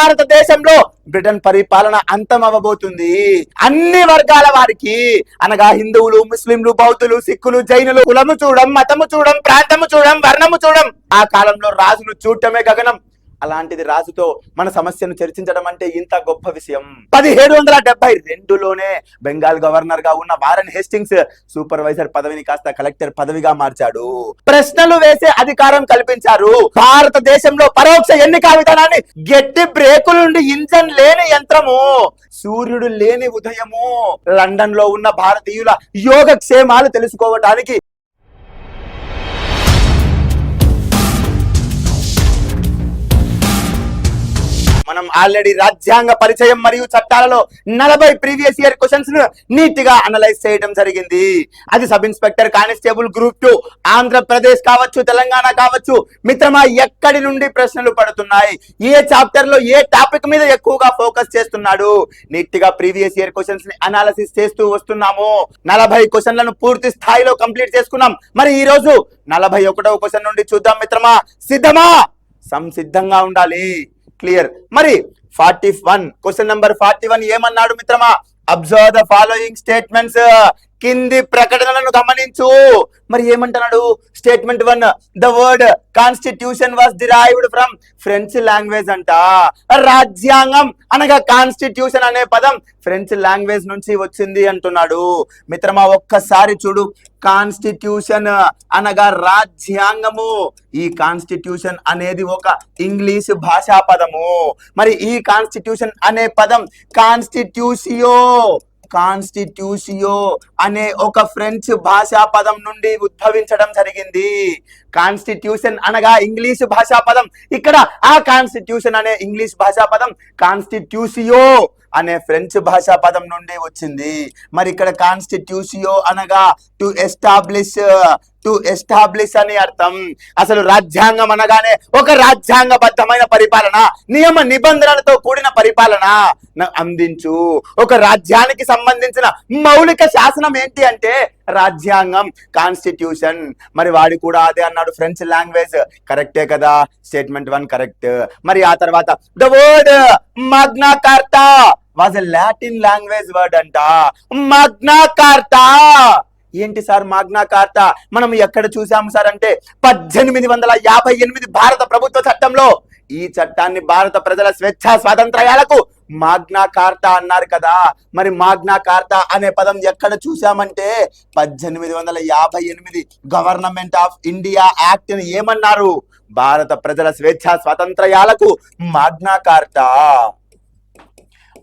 భారతదేశంలో బ్రిటన్ పరిపాలన అంతం అవ్వబోతుంది. అన్ని వర్గాల వారికి అనగా హిందువులు, ముస్లింలు, బౌద్ధులు, సిక్కులు, జైనులు, కులము చూడం, మతము చూడం, ప్రాంతము చూడం, వర్ణము చూడం, ఆ కాలంలో రాజును చూడటమే గగనం. అలాంటిది రాజుతో మన సమస్యను చర్చించడం అంటే ఇంత గొప్ప విషయం. 1772లోనే బెంగాల్ గవర్నర్ గా ఉన్న వారన్ హేస్టింగ్స్ సూపర్వైజర్ పదవిని కాస్త కలెక్టర్ పదవిగా మార్చాడు. ప్రశ్నలు వేసే అధికారం కల్పించారు. భారతదేశంలో పరోక్ష ఎన్నిక విధానాన్ని, గట్టి బ్రేకుల నుండి ఇంజన్ లేని యంత్రము, సూర్యుడు లేని ఉదయము, లండన్ లో ఉన్న భారతీయుల యోగక్షేమాలు తెలుసుకోవడానికి మనం ఆల్రెడీ రాజ్యాంగ పరిచయం మరియు చట్టాలలో 40 ప్రీవియస్ ఇయర్ క్వశ్చన్స్ ను నీట్ గా అనలైజ్ చేయడం జరిగింది. అది sub inspector, constable, group 2, Andhra Pradesh కావచ్చు, తెలంగాణ కావచ్చు. మిత్రమా, ఎక్కడి నుండి ప్రశ్నలు పడుతున్నాయి, ఏ చాప్టర్ లో ఏ టాపిక్ మీద ఎక్కువగా ఫోకస్ చేస్తున్నాడు, నీట్ గా ప్రీవియస్ ఇయర్ క్వశ్చన్స్ ని అనాలిసిస్ చేస్తూ వస్తున్నాము. 40 క్వశ్చన్లను పూర్తి స్థాయిలో కంప్లీట్ చేసుకున్నాం. మరి ఈ రోజు 41వ క్వశ్చన్ నుండి చూద్దాం. మిత్రమా, సిద్ధమా? సంసిద్ధంగా ఉండాలి. క్లియర్. మరి 41 క్వశ్చన్ నంబర్ 41 ఏమన్నాడు మిత్రమా? అబ్జర్వ్ ద ఫాలోయింగ్ స్టేట్మెంట్స్, కింది ప్రకటనలను గమనించు. మరి ఏమంటున్నాడు? Statement 1, the word constitution was derived from French language అంట. రాజ్యాంగం అనగా కాన్స్టిట్యూషన్ అనే పదం ఫ్రెంచ్ లాంగ్వేజ్ నుంచి వచ్చింది అంటున్నాడు. మిత్రమా, ఒక్కసారి చూడు. కాన్స్టిట్యూషన్ అనగా రాజ్యాంగము. ఈ కాన్స్టిట్యూషన్ అనేది ఒక ఇంగ్లీష్ భాషా పదము. మరి ఈ కాన్స్టిట్యూషన్ అనే పదం కాన్స్టిట్యూషియో అనే ఒక ఫ్రెంచ్ భాషా పదం నుండి ఉద్భవించడం జరిగింది. కాన్స్టిట్యూషన్ అనగా ఇంగ్లీష్ భాషా పదం. ఇక్కడ ఆ కాన్స్టిట్యూషన్ అనే ఇంగ్లీష్ భాషా పదం కాన్స్టిట్యూషియో అనే ఫ్రెంచ్ భాషా పదం నుండి వచ్చింది. మరి ఇక్కడ కాన్స్టిట్యూషియో అనగా టు ఎస్టాబ్లిష్ అని అర్థం. అసలు రాజ్యాంగం అనగానే ఒక రాజ్యాంగబద్ధమైన పరిపాలన, నియమ నిబంధనలతో కూడిన పరిపాలన అందించు. ఒక రాజ్యానికి సంబంధించిన మౌలిక శాసనం ఏంటి అంటే రాజ్యాంగం, కాన్స్టిట్యూషన్. మరి వాడి కూడా అదే అన్నాడు, ఫ్రెంచ్ లాంగ్వేజ్. కరెక్టే కదా? Statement 1 correct. మరి ఆ తర్వాత the word మాగ్నా కార్టా was a Latin language word అంట. మాగ్నా కార్టా ఏంటి సార్? మాగ్నా కార్టా మనం ఎక్కడ చూసాము సార్ అంటే 1858 భారత ప్రభుత్వ చట్టంలో ఈ చట్టాన్ని భారత ప్రజల స్వేచ్ఛ స్వాతంత్ర్యాలకు మాగ్నా కార్టా అన్నారు కదా. మరి మాగ్నా కార్టా అనే పదం ఎక్కడ చూసామంటే 1858 గవర్నమెంట్ ఆఫ్ ఇండియా యాక్ట్ ని ఏమన్నారు? భారత ప్రజల స్వేచ్ఛ స్వాతంత్ర్యాలకు మాగ్నా కార్టా.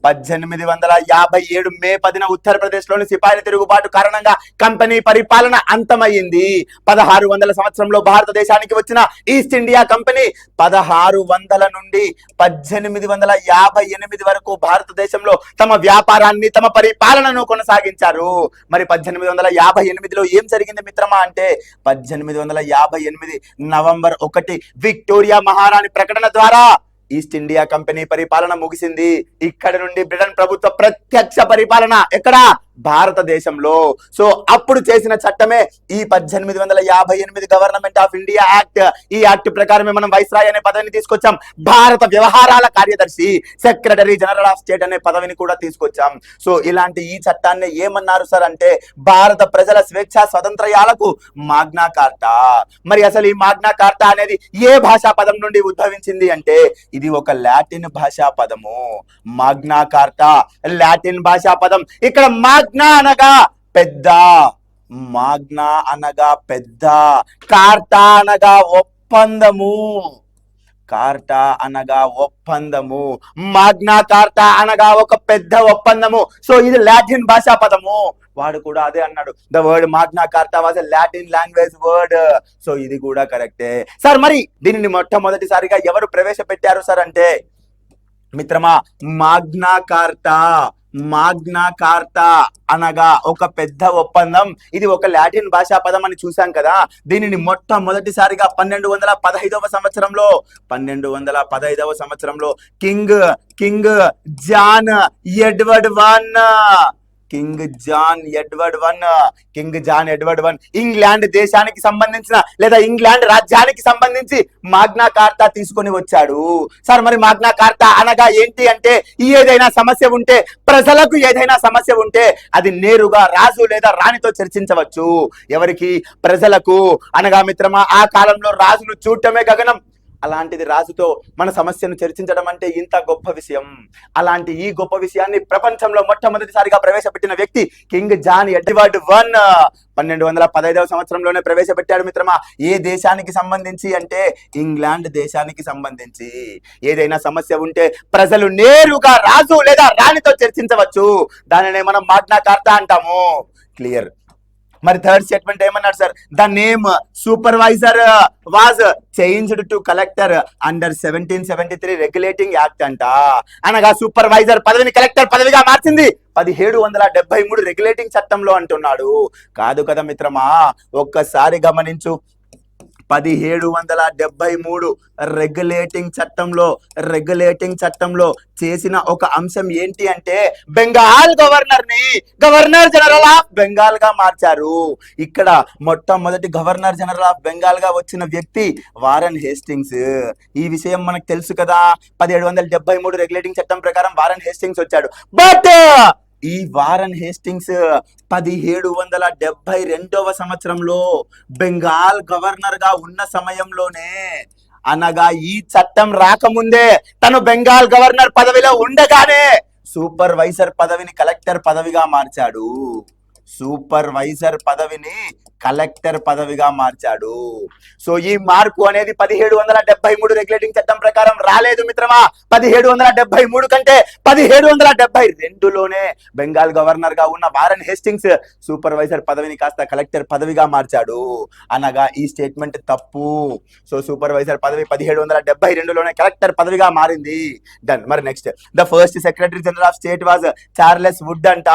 1857 మే 10న ఉత్తరప్రదేశ్ లోని సిపాయిల తిరుగుబాటు కారణంగా కంపెనీ పరిపాలన అంతమైంది. 1600 సంవత్సరంలో భారతదేశానికి వచ్చిన ఈస్ట్ ఇండియా కంపెనీ 1600 నుండి 1858 వరకు భారతదేశంలో తమ వ్యాపారాన్ని, తమ పరిపాలనను కొనసాగించారు. మరి 1858లో ఏం జరిగింది మిత్రమా అంటే 1858 నవంబర్ 1 విక్టోరియా మహారాణి ప్రకటన ద్వారా ఈస్ట్ ఇండియా కంపెనీ పరిపాలన ముగిసింది. ఇక్కడ నుండి బ్రిటన్ ప్రభుత్వ ప్రత్యక్ష పరిపాలన ఎక్కడ? భారతదేశంలో. సో అప్పుడు చేసిన చట్టమే ఈ 1858 గవర్నమెంట్ ఆఫ్ ఇండియా యాక్ట్. ఈ యాక్ట్ ప్రకారమే మనం వైస్రాయ్ అనే పదవిని తీసుకొచ్చాం. భారత వ్యవహారాల కార్యదర్శి, సెక్రటరీ జనరల్ ఆఫ్ స్టేట్ అనే పదవిని కూడా తీసుకొచ్చాం. సో ఇలాంటి ఈ చట్టాన్ని ఏమన్నారు సార్ అంటే భారత ప్రజల స్వేచ్ఛ స్వాతంత్ర్యాలకు మాగ్నా కార్టా. మరి అసలు ఈ మాగ్నా కార్టా అనేది ఏ భాషా పదం నుండి ఉద్భవించింది అంటే ఇది ఒక లాటిన్ భాషా పదము. మాగ్నా కార్టా లాటిన్ భాషా పదం. ఇక్కడ మాగ్నా అనగా పెద్ద, మాగ్నా అనగా పెద్ద, కార్టా అనగా ఒప్పందము, కార్టా అనగా ఒప్పందము, మాగ్నా కార్టా అనగా ఒక పెద్ద ఒప్పందము. సో ఇది లాటిన్ భాషా పదము. వాడు కూడా అదే అన్నాడు, the word మాగ్నా కార్టా was a Latin language word. So ఇది కూడా కరెక్టే సార్. మరి దీనిని మొట్టమొదటిసారిగా ఎవరు ప్రవేశపెట్టారు సార్ అంటే మిత్రమా మాగ్నా కార్టా అనగా ఒక పెద్ద ఒప్పందం. ఇది ఒక లాటిన్ భాషా పదం అని చూసాం కదా. దీనిని మొట్టమొదటిసారిగా 1215 సంవత్సరంలో king John Edward I king John Edward one. King John Edward one England దేశానికి సంబంధించిన లేదా ఇంగ్లాండ్ రాజ్యానికి సంబంధించి మాగ్నా కార్తా తీసుకొని వచ్చాడు. సార్ మరి మాగ్నా కార్తా అనగా ఏంటి అంటే, ఏదైనా సమస్య ఉంటే, ప్రజలకు ఏదైనా సమస్య ఉంటే అది నేరుగా రాజు లేదా రాణితో చర్చించవచ్చు. ఎవరికి? ప్రజలకు. అనగా మిత్రమా, ఆ కాలంలో రాజును చూడటమే గగనం. అలాంటిది రాజుతో మన సమస్యను చర్చించడం అంటే ఇంత గొప్ప విషయం. అలాంటి ఈ గొప్ప విషయాన్ని ప్రపంచంలో మొట్టమొదటిసారిగా ప్రవేశపెట్టిన వ్యక్తి కింగ్ జాన్ ఎడ్వర్డ్ వన్. 1215వ సంవత్సరంలోనే ప్రవేశపెట్టాడు మిత్రమా. ఏ దేశానికి సంబంధించి అంటే ఇంగ్లాండ్ దేశానికి సంబంధించి. ఏదైనా సమస్య ఉంటే ప్రజలు నేరుగా రాజు లేదా రాణితో చర్చించవచ్చు. దానినే మనం మాగ్నా కార్తా అంటాము. క్లియర్. మరి థర్డ్ స్టేట్మెంట్ ఏమన్నాడు sir? The name supervisor was changed to collector under 1773 regulating act అంట. అనగా సూపర్వైజర్ పదవిని కలెక్టర్ పదవిగా మార్చింది 1773 రెగ్యులేటింగ్ చట్టంలో అంటున్నాడు. కాదు కదా మిత్రమా, ఒక్కసారి గమనించు. 1773 రెగ్యులేటింగ్ చట్టంలో చేసిన ఒక అంశం ఏంటి అంటే, Bengal governor general of Bengal గా మార్చారు. ఇక్కడ మొట్టమొదటి గవర్నర్ జనరల్ ఆఫ్ బెంగాల్ గా వచ్చిన వ్యక్తి వారన్ హేస్టింగ్స్. ఈ విషయం మనకు తెలుసు కదా. 1773 రెగ్యులేటింగ్ చట్టం ప్రకారం వారన్ హేస్టింగ్స్ వచ్చాడు. బట్ ఈ వారన్ హేస్టింగ్స్ 1772వ సంవత్సరంలో బెంగాల్ గవర్నర్ గా ఉన్న సమయంలోనే, అనగా ఈ చట్టం రాకముందే, తను బెంగాల్ గవర్నర్ పదవిలో ఉండగానే సూపర్వైజర్ పదవిని కలెక్టర్ పదవిగా మార్చాడు. సూపర్వైజర్ పదవిని కలెక్టర్ పదవిగా మార్చాడు. సో ఈ మార్పు అనేది 1773 రెగ్యులేటింగ్ చట్టం ప్రకారం రాలేదు మిత్రమా. 1773 కంటే 1772లోనే బెంగాల్ గవర్నర్ గా ఉన్న వారన్ హేస్టింగ్స్ సూపర్వైజర్ పదవిని కాస్త కలెక్టర్ పదవిగా మార్చాడు. అనగా ఈ స్టేట్మెంట్ తప్పు. సో సూపర్వైజర్ పదవి 1772లోనే కలెక్టర్ పదవిగా మారింది. డన్. మరి next, the first secretary general of state was Charles would అంట.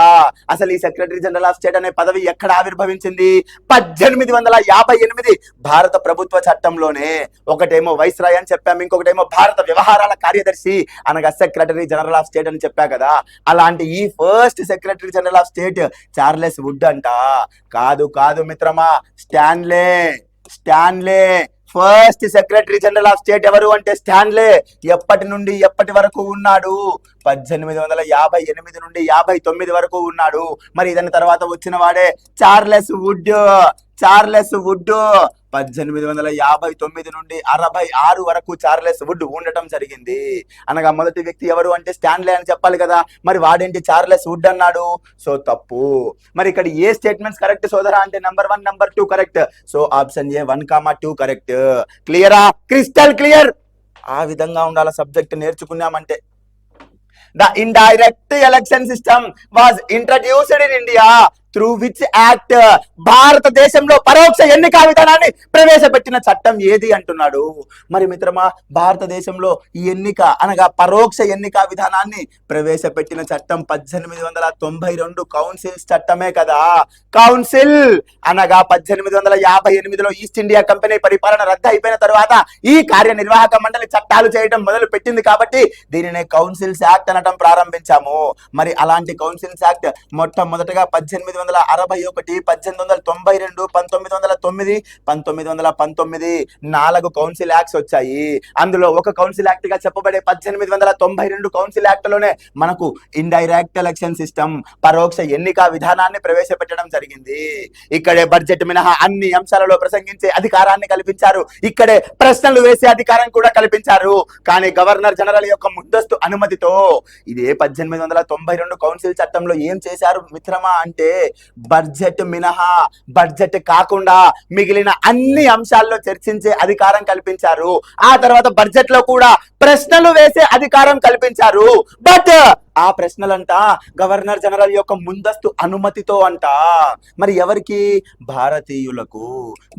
అసలు ఈ సెక్రటరీ జనరల్ ఆఫ్ స్టేట్ అనే పదవి ఎక్కడ ఆవిర్భవించింది? 1858 భారత ప్రభుత్వ చట్టంలోనే. ఒకటేమో వైస్రాయ్ అని చెప్పాము, ఇంకొకటేమో భారత వ్యవహారాల కార్యదర్శి అనగా సెక్రటరీ జనరల్ ఆఫ్ స్టేట్ అని చెప్పా కదా. అలాంటి ఈ first secretary general of state Charles would అంట. కాదు మిత్రమా, స్టాన్లే first secretary general of state ఎవరు అంటే స్టాన్లే. ఎప్పటి నుండి ఎప్పటి వరకు ఉన్నాడు? 1858 నుండి 59 వరకు ఉన్నాడు. మరి దాని తర్వాత వచ్చిన వాడే చార్లెస్ వుడ్. 1859 నుండి 66 వరకు చార్లెస్ వుడ్ ఉండటం జరిగింది. అనగా మొదటి వ్యక్తి ఎవరు అంటే స్టాన్లే అని చెప్పాలి కదా. మరి వాడేంటి చార్లెస్ వుడ్ అన్నాడు? సో తప్పు. మరి ఇక్కడ ఏ స్టేట్మెంట్స్ కరెక్ట్ సోదరా అంటే number 1, number 2 correct. So option A 1, 2 correct. క్లియరా? Crystal clear. ఆ విధంగా ఉండాల సబ్జెక్ట్ నేర్చుకున్నామంటే. The indirect election system was introduced in India through which act? భారతదేశంలో పరోక్ష ఎన్నిక విధానాన్ని ప్రవేశపెట్టిన చట్టం ఏది అంటున్నాడు. మరి మిత్రమా, భారతదేశంలో ఈ ఎన్నిక అనగా పరోక్ష ఎన్నిక విధానాన్ని ప్రవేశపెట్టిన చట్టం 1892 కౌన్సిల్స్ చట్టమే కదా. కౌన్సిల్ అనగా 1858లో ఈస్ట్ ఇండియా కంపెనీ పరిపాలన రద్దు అయిపోయిన తర్వాత ఈ కార్యనిర్వాహక మండలి చట్టాలు చేయడం మొదలు పెట్టింది కాబట్టి దీనినే కౌన్సిల్స్ యాక్ట్ అనడం ప్రారంభించాము. మరి అలాంటి కౌన్సిల్స్ యాక్ట్ మొట్టమొదటగా 1861, 1892, 1909, 1919 4 కౌన్సిల్ యాక్ట్స్ వచ్చాయి. అందులో ఒక కౌన్సిల్ యాక్ట్ గా చెప్పబడే 1892 కౌన్సిల్ యాక్ట్ లోనే మనకు ఇండైరెక్ట్ ఎలక్షన్ సిస్టమ్ పరోక్ష ఎన్నిక విధానాన్ని ప్రవేశపెట్టడం జరిగింది. ఇక్కడే బడ్జెట్ మినహా అన్ని అంశాలలో ప్రసంగించే అధికారాన్ని కల్పించారు. ఇక్కడే ప్రశ్నలు వేసే అధికారం కూడా కల్పించారు. కానీ గవర్నర్ జనరల్ యొక్క ముందస్తు అనుమతితో ఇదే 1892 కౌన్సిల్ చట్టంలో ఏం చేశారు మిత్రమా అంటే, బడ్జెట్ మినహా, బడ్జెట్ కాకుండా మిగిలిన అన్ని అంశాల్లో చర్చించే అధికారం కల్పించారు. ఆ తర్వాత బడ్జెట్ లో కూడా ప్రశ్నలు వేసే అధికారం కల్పించారు. బట్ ఆ ప్రశ్నలంట గవర్నర్ జనరల్ యొక్క ముందస్తు అనుమతితో అంట. మరి ఎవరికి? భారతీయులకు.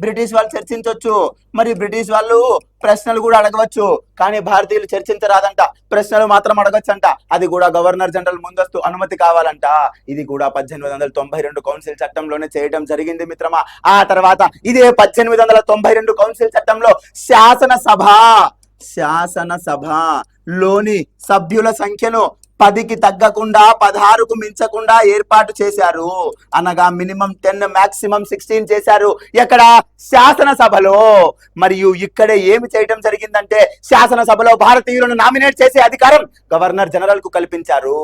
బ్రిటిష్ వాళ్ళు చర్చించవచ్చు, మరి బ్రిటిష్ వాళ్ళు ప్రశ్నలు కూడా అడగవచ్చు, కానీ భారతీయులు చర్చించరాదంట. ప్రశ్నలు మాత్రం అడగచ్చంట. అది కూడా గవర్నర్ జనరల్ ముందస్తు అనుమతి కావాలంట. ఇది కూడా 1892 కౌన్సిల్ చట్టంలోనే చేయడం జరిగింది మిత్రమా. ఆ తర్వాత ఇదే 1892 కౌన్సిల్ చట్టంలో శాసనసభలోని సభ్యుల సంఖ్యను 10కి తగ్గకుండా 16కు మించకుండా ఏర్పాటు చేశారు. అనగా మినిమం 10 మాక్సిమం 16 చేశారు. ఎక్కడ? శాసనసభలో. మరియు ఇక్కడే ఏమి చేయడం జరిగిందంటే శాసనసభలో భారతీయులను నామినేట్ చేసే అధికారం గవర్నర్ జనరల్ కు కల్పించారు.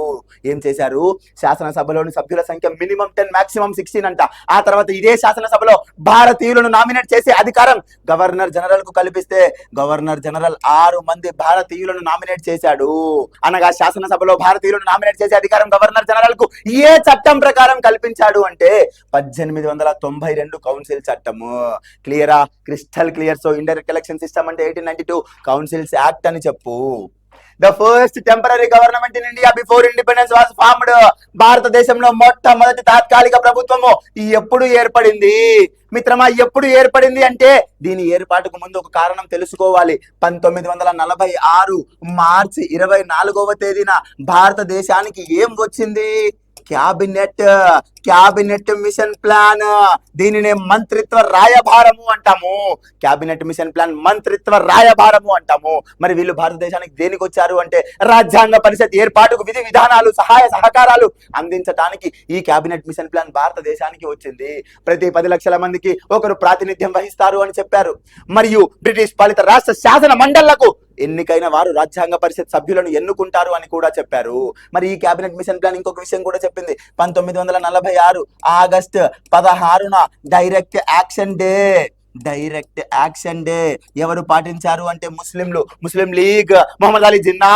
ఏం చేశారు? శాసనసభలోని సభ్యుల సంఖ్య మినిమం 10 మాక్సిమం 16 అంట. ఆ తర్వాత ఇదే శాసనసభలో భారతీయులను నామినేట్ చేసే అధికారం గవర్నర్ జనరల్ కు కల్పిస్తే గవర్నర్ జనరల్ 6 మంది భారతీయులను నామినేట్ చేశాడు. అనగా శాసనసభలో భారతీయులను నామినేట్ చేసే అధికారం గవర్నర్ జనరల్ కు ఏ చట్టం ప్రకారం కల్పించాడు అంటే 1892 కౌన్సిల్ చట్టము. క్లియరా? Crystal clear. So indirect election system అంటే 1892 కౌన్సిల్స్ యాక్ట్ అని చెప్పు. The first temporary government in India before independence was formed. భారతదేశంలో మొట్టమొదటి తాత్కాలిక ప్రభుత్వము ఎప్పుడు ఏర్పడింది మిత్రమా? ఎప్పుడు ఏర్పడింది అంటే దీని ఏర్పాటుకు ముందు ఒక కారణం తెలుసుకోవాలి. 1946 మార్చి 24వ తేదీన భారతదేశానికి ఏం వచ్చింది? Cabinet mission plan. దీనినే మంత్రిత్వ రాయభారము అంటాము. క్యాబినెట్ మిషన్ ప్లాన్ మంత్రిత్వ రాయభారము అంటాము. మరి వీళ్ళు భారతదేశానికి దేనికి వచ్చారు అంటే రాజ్యాంగ పరిషత్ ఏర్పాటుకు విధి విధానాలు సహాయ సహకారాలు అందించడానికి ఈ క్యాబినెట్ మిషన్ ప్లాన్ భారతదేశానికి వచ్చింది. ప్రతి 10 లక్షల మందికి ఒకరు ప్రాతినిధ్యం వహిస్తారు అని చెప్పారు. మరియు బ్రిటిష్ పాలిత రాష్ట్ర శాసన మండళ్లకు ఎన్నికైన వారు రాజ్యాంగ పరిషత్ సభ్యులను ఎన్నుకుంటారు అని కూడా చెప్పారు. మరి ఈ క్యాబినెట్ మిషన్ ప్లాన్ ఇంకొక విషయం కూడా చెప్పింది. 1946 ఆగస్టు 16న డైరెక్ట్ యాక్షన్ డే ఎవరు పాటించారు అంటే ముస్లిం లీగ్ మొహమ్మద్ అలీ జిన్నా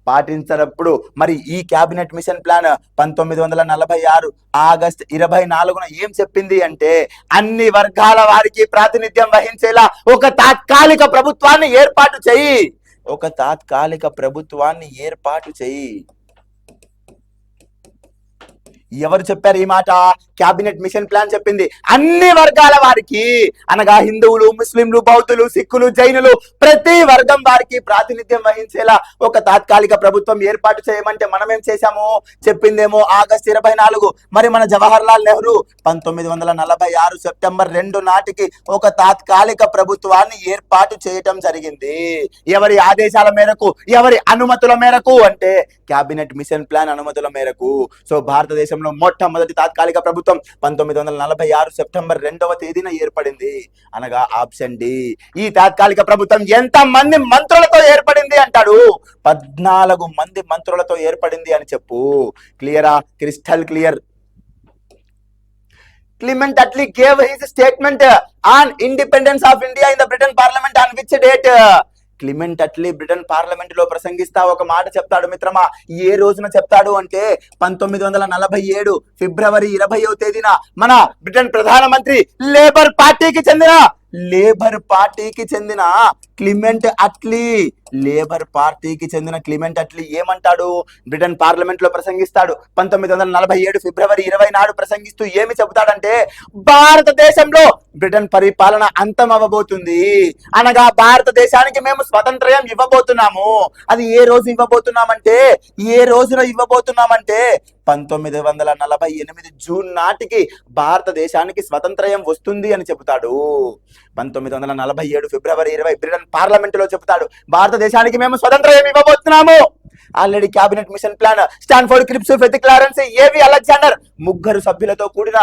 పాటించినప్పుడు మరి ఈ క్యాబినెట్ మిషన్ ప్లాన్ 1946 ఆగస్టు 24న ఏం చెప్పింది అంటే అన్ని వర్గాల వారికి ప్రాతినిధ్యం వహించేలా ఒక తాత్కాలిక ప్రభుత్వాన్ని ఏర్పాటు చేయి. ఎవరు చెప్పారు ఈ మాట? క్యాబినెట్ మిషన్ ప్లాన్ చెప్పింది. అన్ని వర్గాల వారికి అనగా హిందువులు, ముస్లింలు, బౌద్ధులు, సిక్కులు, జైనులు ప్రతి వర్గం వారికి ప్రాతినిధ్యం వహించేలా ఒక తాత్కాలిక ప్రభుత్వం ఏర్పాటు చేయమంటే మనం ఏం చేశాము? చెప్పిందేమో ఆగస్టు 24. మరి మన జవహర్ లాల్ నెహ్రూ 1946 సెప్టెంబర్ 2 నాటికి ఒక తాత్కాలిక ప్రభుత్వాన్ని ఏర్పాటు చేయటం జరిగింది. ఎవరి ఆదేశాల మేరకు, ఎవరి అనుమతుల మేరకు అంటే క్యాబినెట్ మిషన్ ప్లాన్ అనుమతుల మేరకు. సో భారతదేశంలో మొట్టమొదటి తాత్కాలిక ప్రభుత్వం 1946 సెప్టెంబర్ 2వ తేదీన ఏర్పడింది. అనగా ఆప్షన్ డి. ఈ తాత్కాలిక ప్రభుత్వం ఎంత మంది మంత్రులతో ఏర్పడింది అంటాడు? 14 మంది మంత్రులతో ఏర్పడింది అని చెప్పు. క్లియరా? Crystal clear. Clement Attlee gave his statement on independence of India in the Britain Parliament on which date? క్లిమెంట్ Atlee Britain parliament లో ప్రసంగిస్తా ఒక మాట చెప్తాడు మిత్రమా. ఏ రోజున చెప్తాడు అంటే 1947 ఫిబ్రవరి 20వ తేదీన మన బ్రిటన్ ప్రధానమంత్రి లేబర్ పార్టీకి చెందిన క్లిమెంట్ అట్లీ ఏమంటాడు? బ్రిటన్ పార్లమెంట్ లో ప్రసంగిస్తాడు. 1947 ఫిబ్రవరి 20 నాడు ప్రసంగిస్తూ ఏమి చెబుతాడంటే భారతదేశంలో బ్రిటన్ పరిపాలన అంతం అవ్వబోతుంది. అనగా భారతదేశానికి మేము స్వతంత్రం ఇవ్వబోతున్నాము. అది ఏ రోజున ఇవ్వబోతున్నామంటే 1948 జూన్ నాటికి భారతదేశానికి స్వతంత్రం వస్తుంది అని చెబుతాడు. 1947 ఫిబ్రవరి 20 బ్రిటన్ పార్లమెంట్ లో చెబుతాడు భారతదేశానికి మేము స్వతంత్రం ఇవ్వబోతున్నాము. Already cabinet mission plan Stanford, Cripps, Pethick Lawrence, A అలెగ్జాండర్ 3 సభ్యులతో కూడిన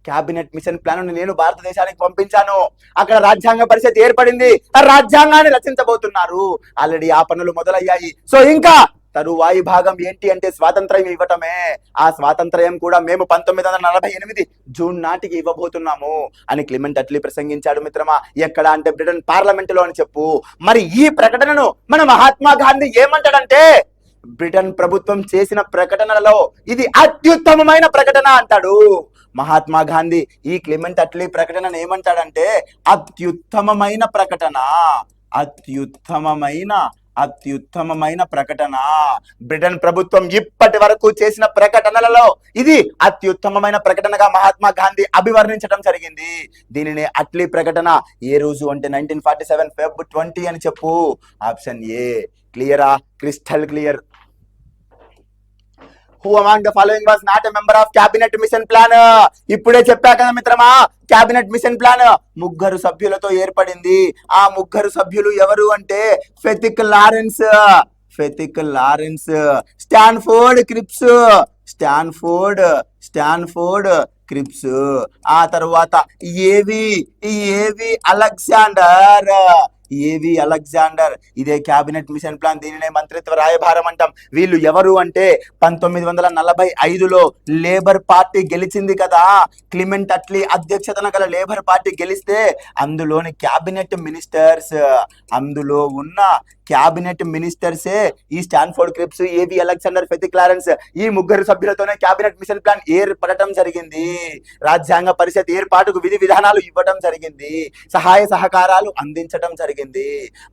క్యాబినెట్ మిషన్ ప్లాన్ నేను భారతదేశానికి పంపించాను. అక్కడ రాజ్యాంగ పరిషత్ ఏర్పడింది. రాజ్యాంగాన్ని రచించబోతున్నారు. ఆల్రెడీ ఆ పనులు మొదలయ్యాయి. సో ఇంకా తరువాయి భాగం ఏంటి అంటే స్వాతంత్ర్యం ఇవ్వటమే. ఆ స్వాతంత్ర్యం కూడా మేము 1948 జూన్ నాటికి ఇవ్వబోతున్నాము అని క్లిమెంట్ అట్లీ ప్రసంగించాడు మిత్రమా. ఎక్కడ అంటే బ్రిటన్ పార్లమెంట్ లో అని చెప్పు. మరి ఈ ప్రకటనను మన మహాత్మా గాంధీ ఏమంటాడంటే బ్రిటన్ ప్రభుత్వం చేసిన ప్రకటనలలో ఇది అత్యుత్తమమైన ప్రకటన అంటాడు. మహాత్మా గాంధీ ఈ క్లిమెంట్ అట్లీ ప్రకటనను ఏమంటాడంటే అత్యుత్తమమైన ప్రకటన. బ్రిటన్ ప్రభుత్వం ఇప్పటి వరకు చేసిన ప్రకటనలలో ఇది అత్యుత్తమమైన ప్రకటనగా మహాత్మా గాంధీ అభివర్ణించడం జరిగింది. దీనిని అట్లీ ప్రకటన ఏ రోజు అంటే 1947 ఫెబ్ 20 అని చెప్పు. Option A. క్లియరా? Crystal clear. Who among the following was not a member of cabinet mission plan? ఇప్పుడే చెప్పా కదా మిత్రమా, క్యాబినెట్ మిషన్ ప్లాన్ 3 సభ్యులతో ఏర్పడింది. ఆ 3 సభ్యులు ఎవరు అంటే ఫెథి Pethick Lawrence. Stafford Cripps, Stafford Stafford Cripps. ఆ తర్వాత ఏవి ఏవి అలెగ్జాండర్, ఏవి అలెగ్జాండర్. ఇదే క్యాబినెట్ మిషన్ ప్లాన్, దీనినే మంత్రిత్వ రాయభారం అంటాం. వీళ్ళు ఎవరు అంటే 1945లో లేబర్ పార్టీ గెలిచింది కదా, క్లిమెంట్ అట్లీ అధ్యక్షతన గల లేబర్ పార్టీ గెలిస్తే అందులోని క్యాబినెట్ మినిస్టర్స్, అందులో ఉన్న క్యాబినెట్ మినిస్టర్సే ఈ స్టాన్ఫోర్డ్ క్రిప్స్, ఏవి అలెగ్జాండర్, ఫెతిక్ లారెన్స్. ఈ ముగ్గురు సభ్యులతోనే క్యాబినెట్ మిషన్ ప్లాన్ ఏర్పడటం జరిగింది. రాజ్యాంగ పరిషత్ ఏర్పాటుకు విధి విధానాలు ఇవ్వడం జరిగింది, సహాయ సహకారాలు అందించడం జరిగింది.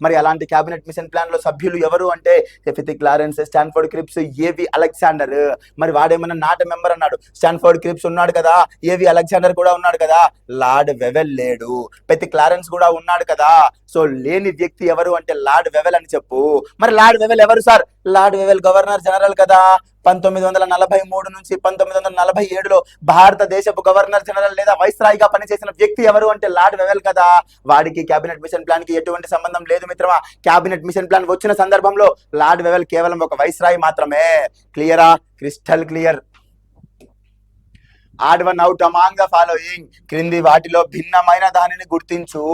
మరి అలాంటి క్యాబినెట్ మిషన్ ప్లాన్ లో సభ్యులు ఎవరు అంటే ఫెతిక్ లారెన్స్, స్టాన్ఫోర్డ్ క్రిప్స్, ఏవి అలెగ్జాండర్. మరి వాడేమన్నా నాట్ మెంబర్ అన్నాడు. స్టాన్ఫోర్డ్ క్రిప్స్ ఉన్నాడు కదా, ఏవి అలెగ్జాండర్ కూడా ఉన్నాడు కదా, లార్డ్ వెవెల్ లేడు. ఫెతిక్ లారెన్స్ కూడా ఉన్నాడు కదా. సో లేని వ్యక్తి ఎవరు అంటే లార్డ్ వెవెల్ అని చెప్పు. మరి లార్డ్ వెవెల్ ఎవరు సార్? లార్డ్ వెవెల్ గవర్నర్ జనరల్ కదా. 1943 నుంచి 1947లో భారతదేశపు గవర్నర్ జనరల్ లేదా వైస్రాయ్గా పనిచేసిన వ్యక్తి ఎవరు అంటే లార్డ్ వెవెల్ కదా. వాడికి క్యాబినెట్ మిషన్ ప్లాన్ కి ఎటువంటి సంబంధం లేదు మిత్రమా. క్యాబినెట్ మిషన్ ప్లాన్ వచ్చిన సందర్భంలో లార్డ్ వెవెల్ కేవలం ఒక వైస్రాయ్ మాత్రమే. క్లియరా? Crystal clear. Odd one out among the following, క్రింది వాటిలో భిన్నమైన దానిని గుర్తించు.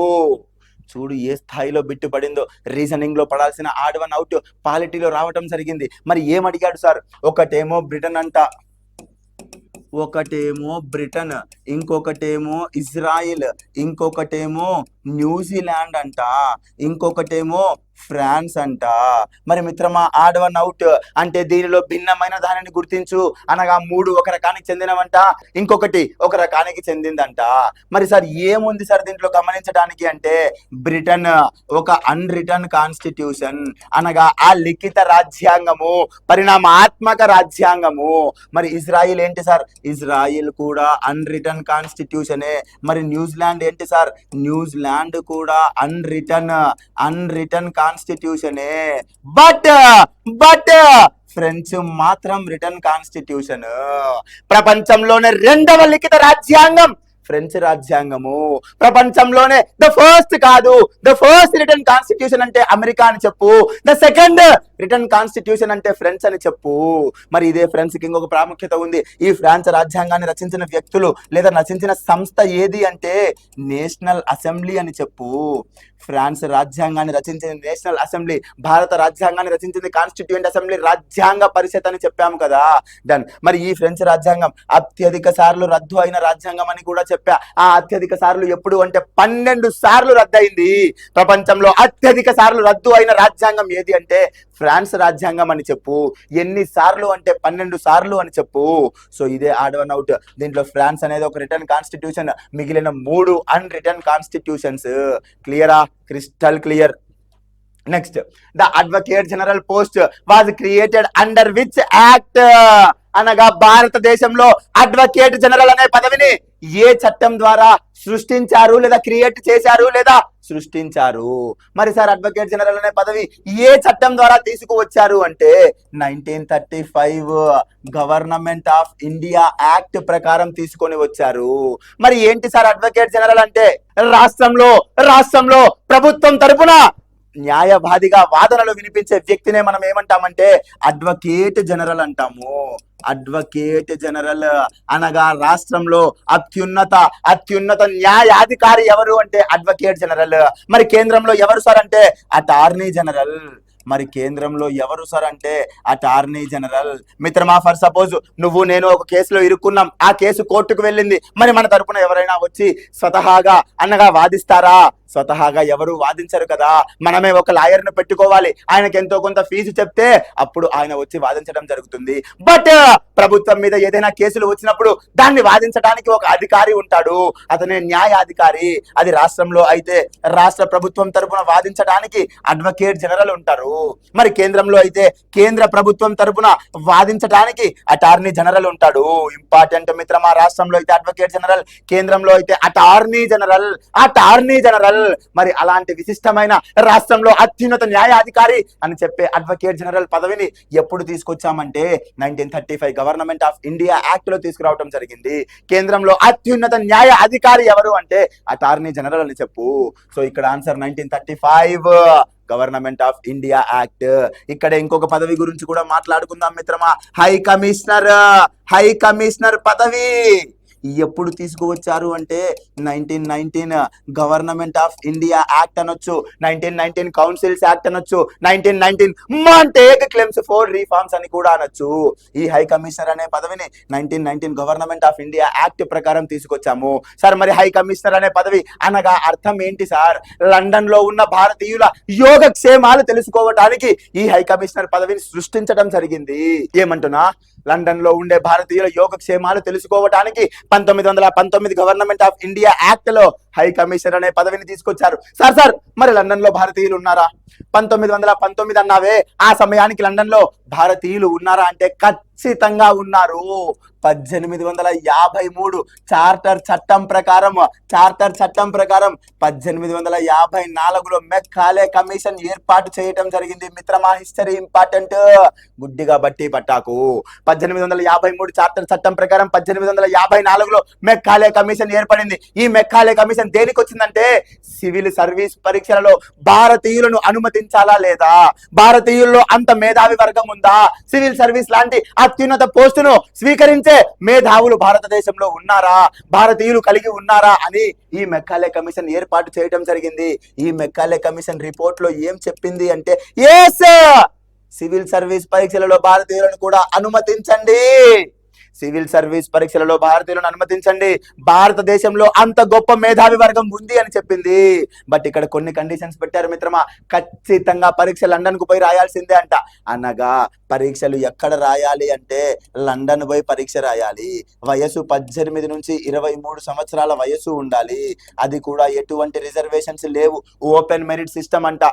చూడు ఏ స్థాయిలో బిట్టు పడిందో. రీజనింగ్ లో పడాల్సిన ఆడ్ వన్ అవుట్ పాలిటీలో రావటం జరిగింది. మరి ఏమడిగాడు సార్? ఒకటేమో బ్రిటన్ అంట, ఒకటేమో బ్రిటన్, ఇంకొకటేమో ఇజ్రాయిల్, ఇంకొకటేమో న్యూజిలాండ్ అంట, ఇంకొకటేమో ఫ్రాన్స్ అంట. మరి మిత్రమా ఆడ్ వన్ అవుట్ అంటే దీనిలో భిన్నమైన దానిని గుర్తించు అనగా 3 ఒక రకానికి చెందినవంట, ఇంకొకటి ఒక రకానికి చెందిందంట. మరి సార్ ఏముంది సార్ దీంట్లో గమనించడానికి అంటే బ్రిటన్ ఒక అన్రిటన్ కాన్స్టిట్యూషన్ అనగా ఆ లిఖిత రాజ్యాంగము, పరిణామాత్మక రాజ్యాంగము. మరి ఇజ్రాయిల్ ఏంటి సార్? ఇజ్రాయిల్ కూడా అన్రిటన్ కాన్స్టిట్యూషనే. మరి న్యూజిలాండ్ ఏంటి సార్? న్యూజిలాండ్ కూడా అన్రిటన్ కాన్స్టిట్యూషనే. బట్ ఫ్రెంచ్ మాత్రం రిటర్న్ కాన్స్టిట్యూషన్. ప్రపంచంలోనే 2వ లిఖిత రాజ్యాంగం ఫ్రెంచ్ రాజ్యాంగము. ప్రపంచంలోనే ద ఫస్ట్ కాదు, ద ఫస్ట్ రిటర్న్ కాన్స్టిట్యూషన్ అంటే అమెరికా అని చెప్పు, ద సెకండ్ రిటర్న్ కాన్స్టిట్యూషన్ అంటే ఫ్రెంచ్ అని చెప్పు. మరి ఇదే ఫ్రెంచ్ కి ఇంకొక ప్రాముఖ్యత ఉంది. ఈ ఫ్రాన్స్ రాజ్యాంగాన్ని రచించిన వ్యక్తులు లేదా రచించిన సంస్థ ఏది అంటే నేషనల్ అసెంబ్లీ అని చెప్పు. ఫ్రాన్స్ రాజ్యాంగాన్ని రచించింది నేషనల్ అసెంబ్లీ, భారత రాజ్యాంగాన్ని రచించింది కాన్స్టిట్యూయెంట్ అసెంబ్లీ, రాజ్యాంగ పరిషత్ అని చెప్పాము కదా. డన్. మరి ఈ ఫ్రెంచ్ రాజ్యాంగం అత్యధిక సార్లు రద్దు అయిన రాజ్యాంగం అని కూడా చెప్పా. ఆ అత్యధిక సార్లు ఎప్పుడు అంటే 12 సార్లు రద్దయింది. ప్రపంచంలో అత్యధిక సార్లు రద్దు అయిన రాజ్యాంగం ఏది అంటే ఫ్రాన్స్ రాజ్యాంగం అని చెప్పు. ఎన్ని సార్లు అంటే 12 సార్లు అని చెప్పు. సో ఇదే ఆడ్ వన్ అవుట్. దీంట్లో ఫ్రాన్స్ అనేది ఒక రిటర్న్ కాన్స్టిట్యూషన్, మిగిలిన 3 అన్రిటర్న్ కాన్స్టిట్యూషన్స్. క్లియరా? Crystal clear. Next, the advocate general post was created under which act అనగా భారతదేశంలో అడ్వకేట్ జనరల్ అనే పదవిని ఏ చట్టం ద్వారా సృష్టించారు లేదా క్రియేట్ చేశారు లేదా సృష్టించారు? మరి సార్ అడ్వకేట్ జనరల్ అనే పదవి ఏ చట్టం ద్వారా తీసుకువచ్చారు అంటే 1935 గవర్నమెంట్ ఆఫ్ ఇండియా యాక్ట్ ప్రకారం తీసుకొని వచ్చారు. మరి ఏంటి సార్ అడ్వకేట్ జనరల్ అంటే? రాష్ట్రంలో ప్రభుత్వం తరపున న్యాయవాదిగా వాదనలు వినిపించే వ్యక్తినే మనం ఏమంటామంటే అడ్వకేట్ జనరల్ అంటాము. అడ్వకేట్ జనరల్ అనగా రాష్ట్రంలో అత్యున్నత న్యాయాధికారి ఎవరు అంటే అడ్వకేట్ జనరల్. మరి కేంద్రంలో ఎవరు సార్ అంటే అటార్నీ జనరల్. మరి కేంద్రంలో ఎవరు సార్ అంటే అటార్నీ జనరల్. మిత్రమా, ఫర్ సపోజ్ నువ్వు నేను ఒక కేసులో ఇరుక్కున్నాం, ఆ కేసు కోర్టుకు వెళ్ళింది. మరి మన తరపున ఎవరైనా వచ్చి స్వతహాగా అనగా వాదిస్తారా? స్వతహాగా ఎవరు వాదించరు కదా. మనమే ఒక లాయర్ను పెట్టుకోవాలి, ఆయనకి ఎంతో కొంత ఫీజు చెప్తే అప్పుడు ఆయన వచ్చి వాదించడం జరుగుతుంది. బట్ ప్రభుత్వం మీద ఏదైనా కేసులు వచ్చినప్పుడు దాన్ని వాదించడానికి ఒక అధికారి ఉంటాడు, అతనే న్యాయాధికారి. అది రాష్ట్రంలో అయితే రాష్ట్ర ప్రభుత్వం తరపున వాదించడానికి అడ్వకేట్ జనరల్ ఉంటారు. మరి కేంద్రంలో అయితే కేంద్ర ప్రభుత్వం తరపున వాదించడానికి అటార్నీ జనరల్ ఉంటాడు. ఇంపార్టెంట్ మిత్రమా, రాష్ట్రంలో అయితే అడ్వకేట్ జనరల్, కేంద్రంలో అయితే అటార్నీ జనరల్. మరి అలాంటి విశిష్టమైన రాష్ట్రంలో అత్యున్నత న్యాయాధికారి అని చెప్పే అడ్వకేట్ జనరల్ పదవిని ఎప్పుడు తీసుకొచ్చామంటే 1935 గవర్నమెంట్ ఆఫ్ ఇండియా యాక్ట్ లో తీసుకురావడం జరిగింది. కేంద్రంలో అత్యున్నత న్యాయ అధికారి ఎవరు అంటే అటార్నీ జనరల్ అని చెప్పు. సో ఇక్కడ answer 1935 government of India act. ఇక్కడ ఇంకొక పదవి గురించి కూడా మాట్లాడుకుందాం మిత్రమా. హై కమిషనర్ పదవి ఎప్పుడు తీసుకువచ్చారు అంటే 1919 గవర్నమెంట్ ఆఫ్ ఇండియా యాక్ట్ అనొచ్చు, 1919 కౌన్సిల్స్ యాక్ట్ అనొచ్చు, 1919 మాంటేగ్ క్లెమ్స్ ఫోర్ రిఫార్మ్స్ అని కూడా అనొచ్చు. ఈ హై కమిషనర్ అనే పదవిని 1919 గవర్నమెంట్ ఆఫ్ ఇండియా యాక్ట్ ప్రకారం తీసుకొచ్చాము. సార్ మరి హై కమిషనర్ అనే పదవి అనగా అర్థం ఏంటి సార్? లండన్ లో ఉన్న భారతీయుల యోగక్షేమాలు తెలుసుకోవడానికి ఈ హై కమిషనర్ పదవిని సృష్టించడం జరిగింది. ఏమంటున్నా, లండన్ లో ఉండే భారతీయుల యోగక్షేమాలు తెలుసుకోవడానికి 1919 గవర్నమెంట్ ఆఫ్ ఇండియా యాక్ట్ లో హై కమిషనర్ అనే పదవిని తీసుకొచ్చారు. సార్ మరి లండన్ లో భారతీయులు ఉన్నారా? 1919 అన్నావే, ఆ సమయానికి లండన్ లో భారతీయులు ఉన్నారా అంటే ఖచ్చితంగా ఉన్నారు. 1853 చార్టర్ చట్టం ప్రకారం 1854లో మెక్కాలే కమిషన్ ఏర్పాటు చేయటం జరిగింది మిత్రమా. హిస్టరీ ఇంపార్టెంట్, గుడ్డిగా బట్టి పట్టాకు. 1853 చార్టర్ చట్టం ప్రకారం 1854లో మెక్కాలే కమిషన్ ఏర్పడింది. ఈ మెక్కాలే కమిషన్ దేనికి వచ్చిందంటే సివిల్ సర్వీస్ పరీక్షలలో భారతీయులను అనుమతించాలా లేదా, భారతీయుల్లో అంత మేధావి వర్గం ఉందా, సివిల్ సర్వీస్ లాంటి అత్యున్నత పోస్టును స్వీకరించే మేధావులు భారతదేశంలో ఉన్నారా, భారతీయులు కలిగి ఉన్నారా అని ఈ మెక్కాలే కమిషన్ ఏర్పాటు చేయడం జరిగింది. ఈ మెక్కాలే కమిషన్ రిపోర్ట్ లో ఏం చెప్పింది అంటే, సివిల్ సర్వీస్ పరీక్షలలో భారతీయులను కూడా అనుమతించండి, సివిల్ సర్వీస్ పరీక్షలలో భారతీయులను అనుమతించండి, భారతదేశంలో అంత గొప్ప మేధావి వర్గం ఉంది అని చెప్పింది. బట్ ఇక్కడ కొన్ని కండిషన్స్ పెట్టారు మిత్రమా. ఖచ్చితంగా పరీక్ష లండన్ కు పోయి రాయాల్సిందే అంట. అనగా పరీక్షలు ఎక్కడ రాయాలి అంటే లండన్ పోయి పరీక్ష రాయాలి. వయసు 18 నుంచి 23 సంవత్సరాల వయసు ఉండాలి. అది కూడా ఎటువంటి రిజర్వేషన్స్ లేవు, ఓపెన్ మెరిట్ సిస్టమ్ అంట.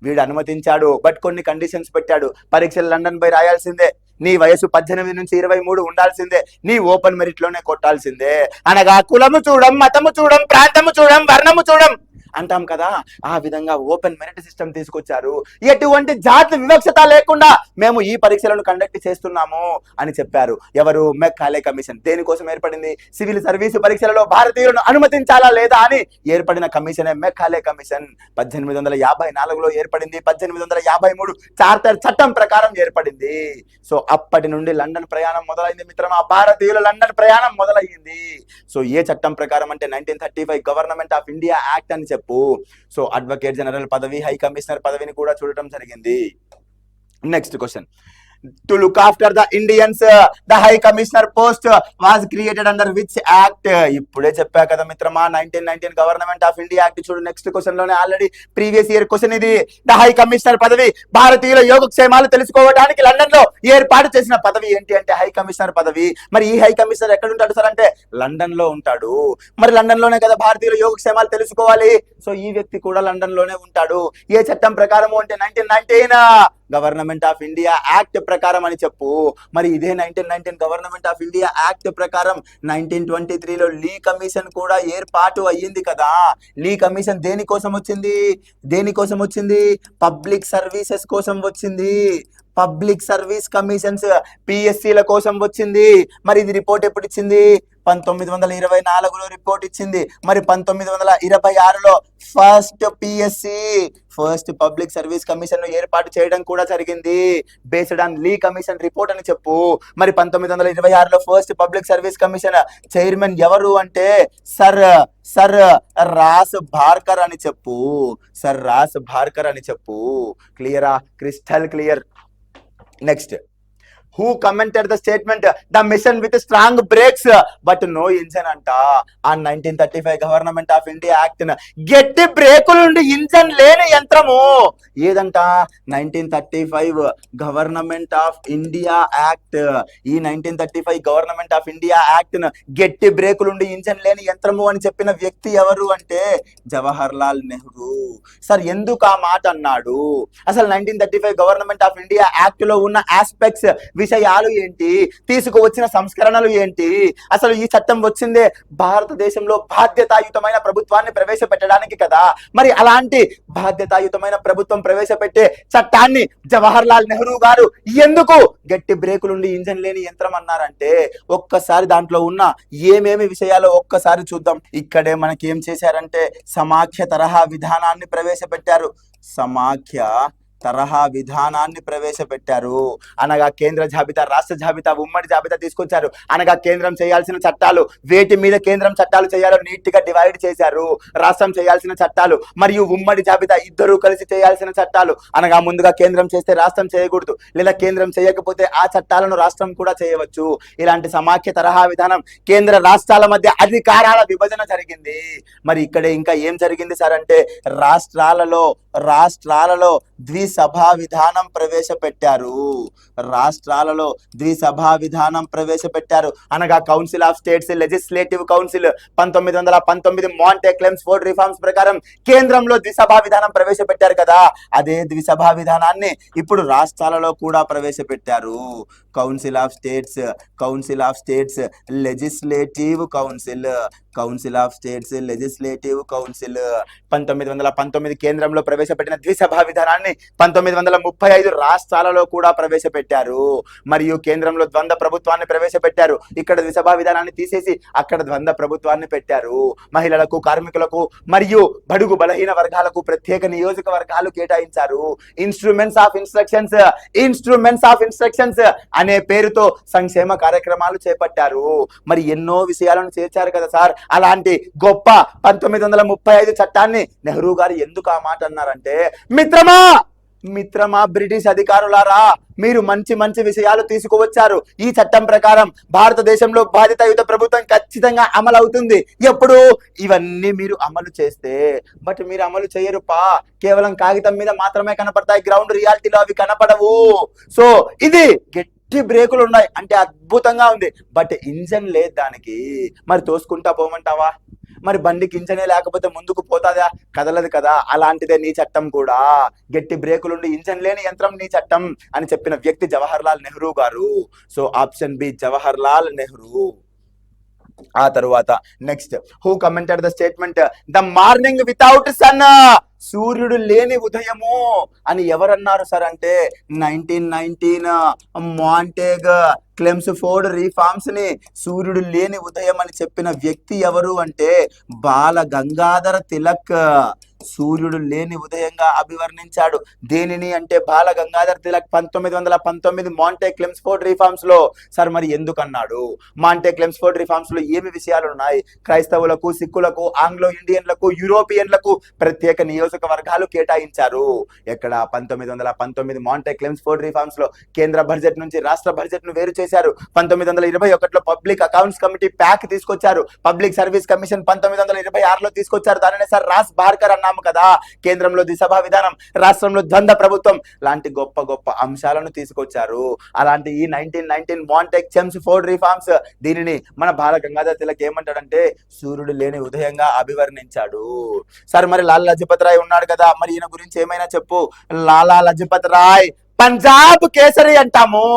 వీడు అనుమతించాడు, బట్ కొన్ని కండిషన్స్ పెట్టాడు. పరీక్షలు లండన్ పోయి రాయాల్సిందే, నీ వయసు 18 నుంచి 23 ఉండాల్సిందే, నీ ఓపెన్ మెరిట్ లోనే కొట్టాల్సిందే. అనగా కులము చూడం, మతము చూడం, ప్రాంతము చూడం, వర్ణము చూడం అంటాం కదా, ఆ విధంగా ఓపెన్ మెరిట్ సిస్టమ్ తీసుకొచ్చారు. ఎటువంటి జాతి వివక్షత లేకుండా మేము ఈ పరీక్షలను కండక్ట్ చేస్తున్నాము అని చెప్పారు. ఎవరు? మెక్కాలే కమిషన్. దేనికోసం ఏర్పడింది? సివిల్ సర్వీసు పరీక్షలలో భారతీయులను అనుమతించాలా లేదా అని ఏర్పడిన కమిషనే మెక్కాలే కమిషన్. 1854లో ఏర్పడింది. 1853 చార్టర్ చట్టం ప్రకారం ఏర్పడింది. సో అప్పటి నుండి లండన్ ప్రయాణం మొదలైంది మిత్రమా. భారతీయుల లండన్ ప్రయాణం మొదలయ్యింది. సో ఏ చట్టం ప్రకారం అంటే 1935 గవర్నమెంట్ ఆఫ్ ఇండియా యాక్ట్ అని చెప్పు. సో అడ్వకేట్ జనరల్ పదవి, హై కమిషనర్ పదవిని కూడా చూడటం జరిగింది. Next question. To look after the Indians, the High Commissioner post was created under which act? ఇప్పుడే చెప్పా కదా మిత్రమా, 1919 గవర్నమెంట్ ఆఫ్ ఇండియా యాక్ట్. చూడు నెక్స్ట్ క్వశ్చన్ లోనే, ఆల్రెడీ ప్రీవియస్ ఇయర్ క్వశ్చన్ ఇది. ద హై కమిషనర్ పదవి భారతీయుల యోగక్షేమాలు తెలుసుకోవడానికి లండన్ లో ఏర్పాటు చేసిన పదవి ఏంటి అంటే హై కమిషనర్ పదవి. మరి ఈ హై కమిషనర్ ఎక్కడ ఉంటాడు సార్ అంటే లండన్ లో ఉంటాడు. మరి లండన్ లోనే కదా భారతీయుల యోగక్షేమాలు తెలుసుకోవాలి. సో ఈ వ్యక్తి కూడా లండన్ లోనే ఉంటాడు. ఏ చట్టం ప్రకారము అంటే 1919 గవర్నమెంట్ ఆఫ్ ఇండియా యాక్ట్ ప్రకారం అని చెప్పు. మరి ఇదే 1919 గవర్నమెంట్ ఆఫ్ ఇండియా యాక్ట్ ప్రకారం 1923లో లీ కమిషన్ కూడా ఏర్పాటు అయ్యింది కదా. లీ కమిషన్ దేనికోసం వచ్చింది? పబ్లిక్ సర్వీసెస్ కోసం వచ్చింది. పబ్లిక్ సర్వీస్ కమిషన్స్ పిఎస్సీల కోసం వచ్చింది. మరి ఇది రిపోర్ట్ ఎప్పుడు ఇచ్చింది? 1924లో రిపోర్ట్ ఇచ్చింది. మరి 1926లో first PSC, first public service commission ఏర్పాటు చేయడం కూడా జరిగింది based on Lee commission report అని చెప్పు. మరి 1926లో first public service commission chairman ఎవరు అంటే సర్ రాస్ భార్కర్ అని చెప్పు. సర్ రాస్ భార్కర్ అని చెప్పు. క్లియరా? Crystal clear. Next. Who commented the statement, the mission with strong brakes but no engine అంట. ఆ 1935 గవర్నమెంట్ ఆఫ్ ఇండియా యాక్ట్ గట్టి బ్రేకులుండి ఇంజన్ లేని యంత్రము ఏదంట? 1935 గవర్నమెంట్ ఆఫ్ ఇండియా యాక్ట్. ఈ 1935 గవర్నమెంట్ ఆఫ్ ఇండియా యాక్ట్ గట్టి బ్రేకులుండి ఇంజన్ లేని యంత్రము అని చెప్పిన వ్యక్తి ఎవరు అంటే జవహర్ లాల్ నెహ్రూ. సార్ ఎందుకు ఆ మాట అన్నాడు? అసలు 1935 గవర్నమెంట్ ఆఫ్ ఇండియా యాక్ట్ లో ఉన్న ఆస్పెక్ట్స్, విషయాలు ఏంటి, తీసుకువచ్చిన సంస్కరణలు ఏంటి, అసలు ఈ చట్టం వచ్చిందే భారతదేశంలో బాధ్యతాయుతమైన ప్రభుత్వాన్ని ప్రవేశపెట్టడానికి కదా. మరి అలాంటి బాధ్యతాయుతమైన ప్రభుత్వం ప్రవేశపెట్టే చట్టాన్ని జవహర్ లాల్ నెహ్రూ గారు ఎందుకు గట్టి బ్రేకులుండి ఇంజన్ లేని యంత్రం అన్నారంటే ఒక్కసారి దాంట్లో ఉన్న ఏమేమి విషయాలు ఒక్కసారి చూద్దాం. ఇక్కడే మనకి ఏం చేశారంటే సమాఖ్య తరహా విధానాన్ని ప్రవేశపెట్టారు. సమాఖ్య తరహా విధానాన్ని ప్రవేశపెట్టారు. అనగా కేంద్ర జాబితా, రాష్ట్ర జాబితా, ఉమ్మడి జాబితా తీసుకొచ్చారు. అనగా కేంద్రం చేయాల్సిన చట్టాలు, వేటి మీద కేంద్రం చట్టాలు చేయాలో నీట్ గా డివైడ్ చేశారు. రాష్ట్రం చేయాల్సిన చట్టాలు మరియు ఉమ్మడి జాబితా ఇద్దరు కలిసి చేయాల్సిన చట్టాలు. అనగా ముందుగా కేంద్రం చేస్తే రాష్ట్రం చేయకూడదు, లేదా కేంద్రం చేయకపోతే ఆ చట్టాలను రాష్ట్రం కూడా చేయవచ్చు. ఇలాంటి సమాఖ్య తరహా విధానం, కేంద్ర రాష్ట్రాల మధ్య అధికారాల విభజన జరిగింది. మరి ఇక్కడే ఇంకా ఏం జరిగింది సార్ అంటే, రాష్ట్రాలలో ద్విసభా విధానం ప్రవేశపెట్టారు. రాష్ట్రాలలో ద్విసభా విధానం ప్రవేశపెట్టారు. అనగా council of states, legislative council 1919 Montagu Chelmsford reforms ప్రకారం కేంద్రంలో ద్విసభా విధానం ప్రవేశపెట్టారు కదా, అదే ద్విసభా విధానాన్ని ఇప్పుడు రాష్ట్రాలలో కూడా ప్రవేశపెట్టారు. Council of states legislative council, council of states legislative council 1919 కేంద్రంలో ప్రవేశపెట్టిన ద్విసభా విధానాన్ని 1935 రాష్ట్రాలలో కూడా ప్రవేశపెట్టారు. మరియు కేంద్రంలో ద్వంద్వ ప్రభుత్వాన్ని ప్రవేశపెట్టారు. ఇక్కడ ద్విసభా విధానాన్ని తీసేసి అక్కడ ద్వంద్వ ప్రభుత్వాన్ని పెట్టారు. మహిళలకు, కార్మికులకు మరియు బడుగు బలహీన వర్గాలకు ప్రత్యేక నియోజకవర్గాలు కేటాయించారు. ఇన్స్ట్రుమెంట్స్ ఆఫ్ ఇన్స్ట్రక్షన్స్ అనే పేరుతో సంక్షేమ కార్యక్రమాలు చేపట్టారు. మరి ఎన్నో విషయాలను చేర్చారు కదా సార్. అలాంటి గొప్ప 1935 చట్టాన్ని నెహ్రూ గారు ఎందుకు ఆ మాట అన్నారంటే, మిత్రమా బ్రిటిష్ అధికారులారా, మీరు మంచి విషయాలు తీసుకువచ్చారు. ఈ చట్టం ప్రకారం భారతదేశంలో బాధ్యతాయుత ప్రభుత్వం ఖచ్చితంగా అమలు అవుతుంది. ఎప్పుడు? ఇవన్నీ మీరు అమలు చేస్తే. బట్ మీరు అమలు చేయరు కేవలం కాగితం మీద మాత్రమే కనపడతాయి, గ్రౌండ్ రియాలిటీలో అవి కనపడవు. సో ఇది బ్రేకులు ఉన్నాయి అంటే అద్భుతంగా ఉంది, బట్ ఇంజన్ లేదు దానికి. మరి తోసుకుంటా పోమంటావా? మరి బండికి ఇంజనే లేకపోతే ముందుకు పోతాదా? కదలదు కదా. అలాంటిదే నీ చట్టం కూడా. గట్టి బ్రేకులుండి ఇంజన్ లేని యంత్రం నీ చట్టం అని చెప్పిన వ్యక్తి జవహర్ లాల్ నెహ్రూ గారు. So option B, Jawahar Lal Nehru. ఆ తరువాత next, who commented the statement the morning without sun, సూర్యుడు లేని ఉదయము అని ఎవరన్నారు సార్ అంటే, 1919 మాంటేగ్ క్లెమ్స్ఫోర్డ్ రిఫార్మ్స్ ని సూర్యుడు లేని ఉదయం అని చెప్పిన వ్యక్తి ఎవరు అంటే బాల గంగాధర తిలక్. సూర్యుడు లేని ఉదయంగా అభివర్ణించాడు. దేనిని అంటే బాల Gangadhar Tilak 1919 Montagu Chelmsford reforms లో. సార్ మరి ఎందుకన్నాడు? మాంటే క్లెమ్స్ఫోర్డ్ రిఫార్మ్స్ లో ఏమి విషయాలు ఉన్నాయి? క్రైస్తవులకు, సిక్కులకు, ఆంగ్లో ఇండియన్లకు, యూరోపియన్లకు ప్రత్యేక నియోజకవర్గాలు కేటాయించారు. ఎక్కడ? 1919 మాంటే క్లెమ్స్ఫోర్డ్ రిఫార్మ్స్ లో కేంద్ర బడ్జెట్ నుంచి రాష్ట్ర బడ్జెట్ ను వేరు చేశారు. 1921లో పబ్లిక్ అకౌంట్స్ కమిటీ ప్యాక్ తీసుకొచ్చారు. పబ్లిక్ సర్వీస్ కమిషన్ 1926లో తీసుకొచ్చారు. దానినే సార్ రాస్ బార్కర్ అన్నాము కదా. కేంద్రంలో ద్విసభా విధానం, రాష్ట్రంలో ద్వంద్వ ప్రభుత్వం లాంటి గొప్ప అంశాలను తీసుకొచ్చారు. అలాంటి ఈ 1919 మాంటే క్లెమ్స్ఫోర్డ్ రిఫార్మ్స్, దీనిని మన బాల గంగాధర్ తిలక్ ఏమంటాడంటే సూర్యుడు లేని ఉదయంగా అభివర్ణించాడు. సార్ మరి లాలా లజపత్ రాయ్ ఉన్నాడు కదా, మరి ఈయన గురించి ఏమైనా చెప్పు. లాలా లజపత్ రాయ్ పంజాబ్ కేసరి అంటాము.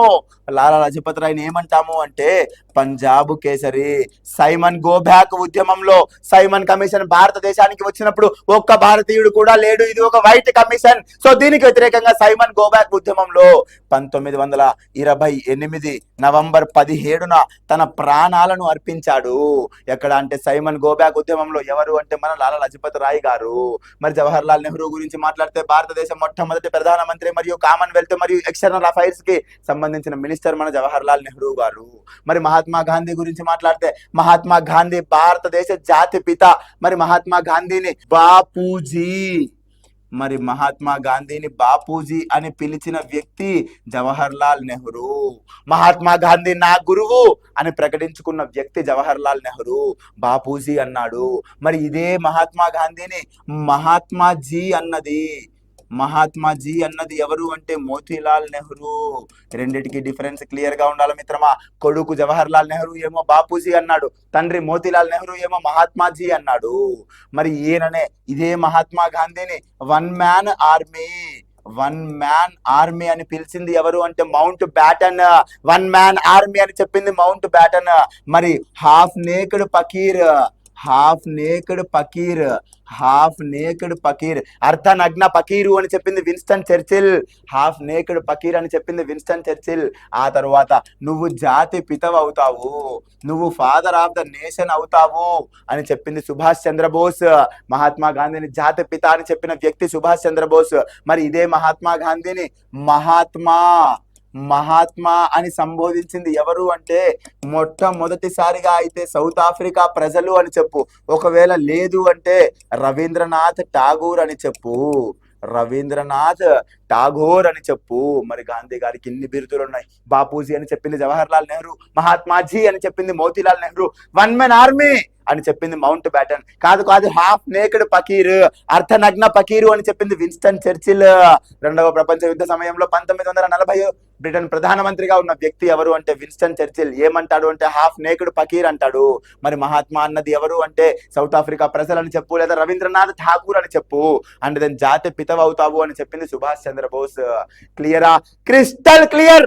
లాలా లజపత్ రాయ్ని ఏమంటాము అంటే Punjab kesari. Simon go back ఉద్యమంలో సైమన్ కమిషన్ భారతదేశానికి వచ్చినప్పుడు ఒక్క భారతీయుడు కూడా లేడు, ఇది ఒక వైట్ కమిషన్. సో దీనికి వ్యతిరేకంగా సైమన్ గో బ్యాక్ ఉద్యమంలో 1928 నవంబర్ 17న తన ప్రాణాలను అర్పించాడు. ఎక్కడ అంటే సైమన్ గో బ్యాక్ ఉద్యమంలో. ఎవరు అంటే మన లాలా లజపత్ రాయ్ గారు. మరి జవహర్ లాల్ నెహ్రూ గురించి మాట్లాడితే భారతదేశం మొట్టమొదటి ప్రధానమంత్రి మరియు కామన్వెల్త్ మరియు ఎక్స్టర్నల్ అఫైర్స్ కి సంబంధించిన మినిస్టర్ మన జవహర్ లాల్ నెహ్రూ గారు. మరి మహాత్మా గాంధీ గురించి మాట్లాడితే మహాత్మా గాంధీ భారతదేశ జాతి పిత. మరి మహాత్మా గాంధీని బాపూజీ అని పిలిచిన వ్యక్తి జవహర్ లాల్ నెహ్రూ. మహాత్మా గాంధీ నా గురువు అని ప్రకటించుకున్న వ్యక్తి జవహర్ లాల్ నెహ్రూ. బాపూజీ అన్నాడు. మరి ఇదే మహాత్మా గాంధీని మహాత్మాజీ అన్నది ఎవరు అంటే మోతీలాల్ నెహ్రూ. రెండిటికి డిఫరెన్స్ క్లియర్ గా ఉండాలి మిత్రమా. కొడుకు జవహర్ లాల్ నెహ్రూ ఏమో బాపూజీ అన్నాడు, తండ్రి మోతీలాల్ నెహ్రూ ఏమో మహాత్మాజీ అన్నాడు. మరి ఈయననే ఇదే మహాత్మా గాంధీని వన్ మ్యాన్ ఆర్మీ అని పిలిచింది ఎవరు అంటే Mountbatten. One man army అని చెప్పింది మౌంట్ బ్యాటన్. మరి half naked fakir half naked fakir, half naked fakir, అర్ధనగ్న పకీరు అని చెప్పింది Winston Churchill. Half naked fakir అని చెప్పింది విన్స్టన్ చర్చిల్. ఆ తర్వాత నువ్వు జాతి పితవ అవుతావు, నువ్వు ఫాదర్ ఆఫ్ ద నేషన్ అవుతావు అని చెప్పింది సుభాష్ చంద్రబోస్. మహాత్మా గాంధీని జాతి పిత అని చెప్పిన వ్యక్తి సుభాష్ చంద్రబోస్. మరి ఇదే మహాత్మా గాంధీని మహాత్మా మహాత్మా అని సంబోధించింది ఎవరు అంటే మొట్టమొదటిసారిగా అయితే సౌత్ ఆఫ్రికా ప్రజలు అని చెప్పు, ఒకవేళ లేదు అంటే రవీంద్రనాథ్ ఠాగూర్ అని చెప్పు, రవీంద్రనాథ్ ఠాగూర్ అని చెప్పు. మరి గాంధీ గారికి ఇన్ని బిరుదులు ఉన్నాయి. బాపూజీ అని చెప్పింది జవహర్ లాల్ నెహ్రూ, మహాత్మాజీ అని చెప్పింది Motilal Nehru, one men army అని చెప్పింది మౌంట్ బ్యాటన్. కాదు కాదు, హాఫ్ నేక్డ్ పకీర్, అర్ధనగ్న పకీరు అని చెప్పింది విన్స్టన్ చర్చిల్. రెండవ ప్రపంచ యుద్ధ సమయంలో 1940 బ్రిటన్ ప్రధానమంత్రిగా ఉన్న వ్యక్తి ఎవరు అంటే విన్స్టన్ చర్చిల్. ఏమంటాడు అంటే హాఫ్ నేక్డ్ పకీర్ అంటాడు. మరి మహాత్మా అన్నది ఎవరు అంటే సౌత్ ఆఫ్రికా ప్రజలని చెప్పు, లేదా రవీంద్రనాథ్ ఠాగూర్ అని చెప్పు. అండ్ దెన్ జాతి పితవ అవుతావు అని చెప్పింది సుభాష్ చంద్రబోస్. క్లియరా? Crystal clear.